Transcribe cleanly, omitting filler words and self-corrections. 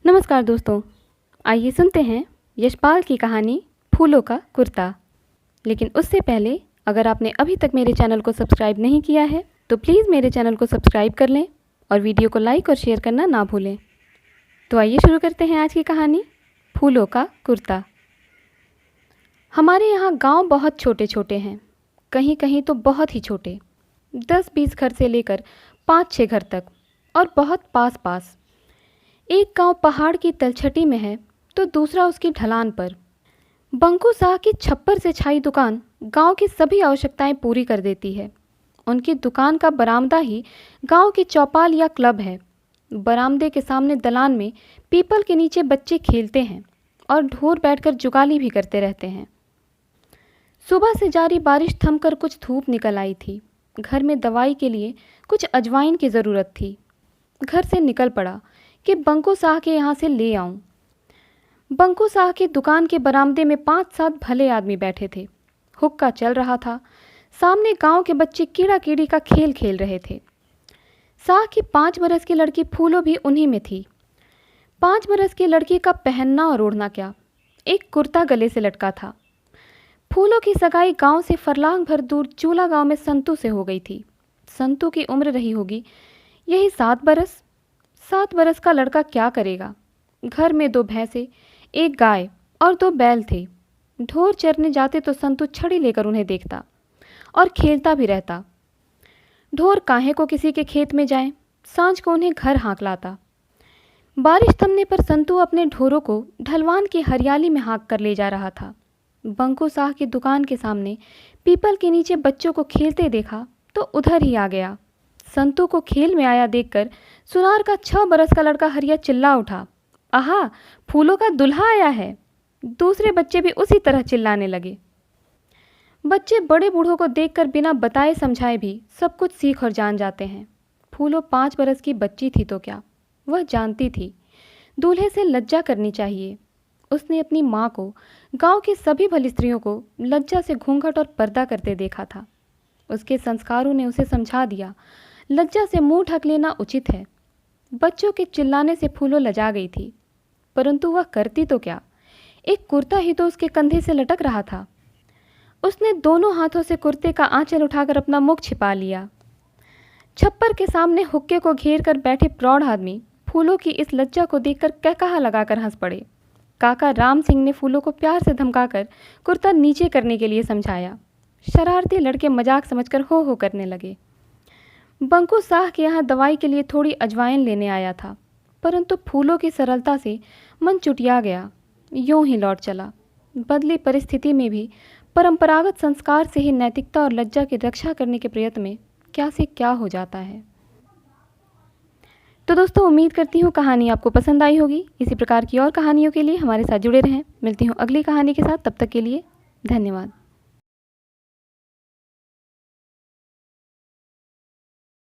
नमस्कार दोस्तों, आइए सुनते हैं यशपाल की कहानी फूलों का कुर्ता। लेकिन उससे पहले अगर आपने अभी तक मेरे चैनल को सब्सक्राइब नहीं किया है तो प्लीज़ मेरे चैनल को सब्सक्राइब कर लें और वीडियो को लाइक और शेयर करना ना भूलें। तो आइए शुरू करते हैं आज की कहानी फूलों का कुर्ता। हमारे यहाँ गांव बहुत छोटे छोटे हैं, कहीं कहीं तो बहुत ही छोटे, 10-20 घर से लेकर 5-6 घर तक, और बहुत पास पास। एक गांव पहाड़ की तलछटी में है तो दूसरा उसकी ढलान पर। बंकू साह की छप्पर से छाई दुकान गांव की सभी आवश्यकताएं पूरी कर देती है। उनकी दुकान का बरामदा ही गांव की चौपाल या क्लब है। बरामदे के सामने दलान में पीपल के नीचे बच्चे खेलते हैं और ढोर बैठकर जुगाली भी करते रहते हैं। सुबह से जारी बारिश थमकर कुछ धूप निकल आई थी। घर में दवाई के लिए कुछ अजवाइन की ज़रूरत थी। घर से निकल पड़ा कि बंकू साह के यहाँ से ले आऊं। बंकू साह की दुकान के बरामदे में 5-7 भले आदमी बैठे थे। हुक्का चल रहा था। सामने गांव के बच्चे कीड़ा कीड़ी का खेल खेल रहे थे। साह की 5 बरस की लड़की फूलों भी उन्हीं में थी। 5 बरस की लड़की का पहनना और ओढ़ना क्या, एक कुर्ता गले से लटका था। फूलों की सगाई गांव से फरलांग भर दूर चूला गांव में संतू से हो गई थी। संतू की उम्र रही होगी यही 7 बरस। 7 बरस का लड़का क्या करेगा। घर में 2 भैंसे, 1 गाय और 2 बैल थे। ढोर चरने जाते तो संतू छड़ी लेकर उन्हें देखता और खेलता भी रहता। ढोर काहे को किसी के खेत में जाएं, सांझ को उन्हें घर हाँक लाता। बारिश थमने पर संतू अपने ढोरों को ढलवान की हरियाली में हाँक कर ले जा रहा था। बंकू साह की दुकान के सामने पीपल के नीचे बच्चों को खेलते देखा तो उधर ही आ गया। संतू को खेल में आया देखकर सुनार का 6 बरस का लड़का हरिया चिल्ला उठा, आहा, फूलों का दूल्हा आया है। दूसरे बच्चे भी उसी तरह चिल्लाने लगे। बच्चे बड़े बूढ़ों को देखकर बिना बताए समझाए भी सब कुछ सीख और जान जाते हैं। फूलों 5 बरस की बच्ची थी तो क्या, वह जानती थी दूल्हे से लज्जा करनी चाहिए। उसने अपनी माँ को, गांव की सभी भली स्त्रियों को लज्जा से घूंघट और पर्दा करते देखा था। उसके संस्कारों ने उसे समझा दिया, लज्जा से मुंह ढक लेना उचित है। बच्चों के चिल्लाने से फूलों लजा गई थी, परंतु वह करती तो क्या, एक कुर्ता ही तो उसके कंधे से लटक रहा था। उसने दोनों हाथों से कुर्ते का आंचल उठाकर अपना मुख छिपा लिया। छप्पर के सामने हुक्के को घेर कर बैठे प्रौढ़ आदमी फूलों की इस लज्जा को देखकर कहकहा लगाकर हंस पड़े। काका राम सिंह ने फूलों को प्यार से धमकाकर कुर्ता नीचे करने के लिए समझाया। शरारती लड़के मजाक समझकर हो हो करने लगे। बंकू साह के यहाँ दवाई के लिए थोड़ी अजवाइन लेने आया था, परंतु फूलों की सरलता से मन चुटिया गया, यूं ही लौट चला। बदली परिस्थिति में भी परंपरागत संस्कार से ही नैतिकता और लज्जा की रक्षा करने के प्रयत्न में क्या से क्या हो जाता है। तो दोस्तों, उम्मीद करती हूँ कहानी आपको पसंद आई होगी। इसी प्रकार की और कहानियों के लिए हमारे साथ जुड़े रहें। मिलती हूँ अगली कहानी के साथ, तब तक के लिए धन्यवाद।